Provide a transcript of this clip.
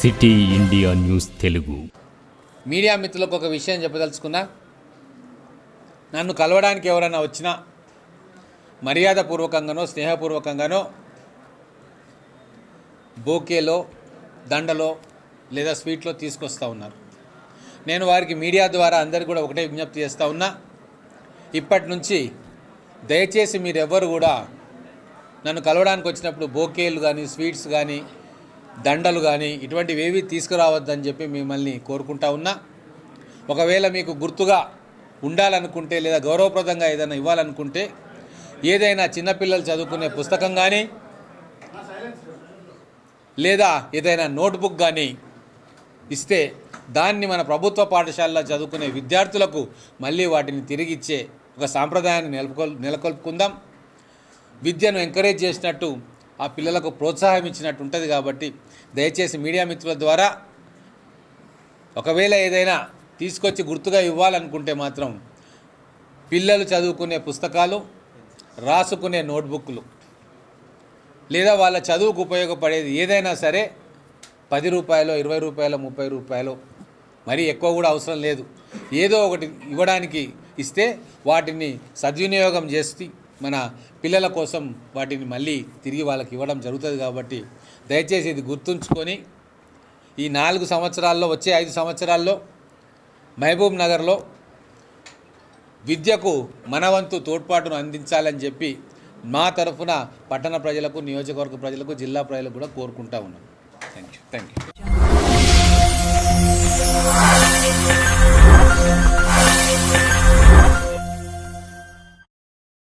City India news Telugu media మిత్రులకు ఒక విషయం చెప్పదలుచుకున్నా. నన్ను కలవడానికి ఎవరైనా వచ్చినా మర్యాదపూర్వకంగానో స్నేహపూర్వకంగానో బోకేలో దండలో లేదా స్వీట్లో తీసుకొస్తూ ఉన్నారు. నేను వారికి మీడియా ద్వారా అందరికీ కూడా ఒకటే విజ్ఞప్తి చేస్తూ ఉన్నా, ఇప్పటి నుంచి దయచేసి మీరెవ్వరు కూడా నన్ను కలవడానికి వచ్చినప్పుడు బోకేలు కానీ స్వీట్స్ కానీ దండలు కానీ ఇటువంటివి ఏవి తీసుకురావద్దని చెప్పి మిమ్మల్ని కోరుకుంటా ఉన్నా. ఒకవేళ మీకు గుర్తుగా ఉండాలనుకుంటే లేదా గౌరవప్రదంగా ఏదైనా ఇవ్వాలనుకుంటే ఏదైనా చిన్నపిల్లలు చదువుకునే పుస్తకం కానీ లేదా ఏదైనా నోట్బుక్ కానీ ఇస్తే దాన్ని మన ప్రభుత్వ పాఠశాలలో చదువుకునే విద్యార్థులకు మళ్ళీ వాటిని తిరిగిచ్చే ఒక సాంప్రదాయాన్ని నెలకొల్పుకుందాం. విద్యను ఎంకరేజ్ చేసినట్టు ఆ పిల్లలకు ప్రోత్సాహం ఇచ్చినట్టు ఉంటుంది. కాబట్టి దయచేసి మీడియా మిత్రుల ద్వారా ఒకవేళ ఏదైనా తీసుకొచ్చి గుర్తుగా ఇవ్వాలనుకుంటే మాత్రం పిల్లలు చదువుకునే పుస్తకాలు, రాసుకునే నోట్బుక్లు లేదా వాళ్ళ చదువుకు ఉపయోగపడేది ఏదైనా సరే 10 రూపాయలు, 20 రూపాయలు, 30 రూపాయలు, మరీ ఎక్కువ కూడా అవసరం లేదు, ఏదో ఒకటి ఇవ్వడానికి ఇస్తే వాటిని సద్వినియోగం చేసి మన పిల్లల కోసం వాటిని మళ్ళీ తిరిగి వాళ్ళకి ఇవ్వడం జరుగుతుంది. కాబట్టి దయచేసి ఇది గుర్తుంచుకొని ఈ 4 సంవత్సరాల్లో వచ్చే 5 సంవత్సరాల్లో మహబూబ్ నగర్లో విద్యకు మనవంతు తోడ్పాటును అందించాలని చెప్పి మా తరఫున పట్టణ ప్రజలకు, నియోజకవర్గ ప్రజలకు, జిల్లా ప్రజలకు కూడా కోరుకుంటా ఉన్నాం. Thank you.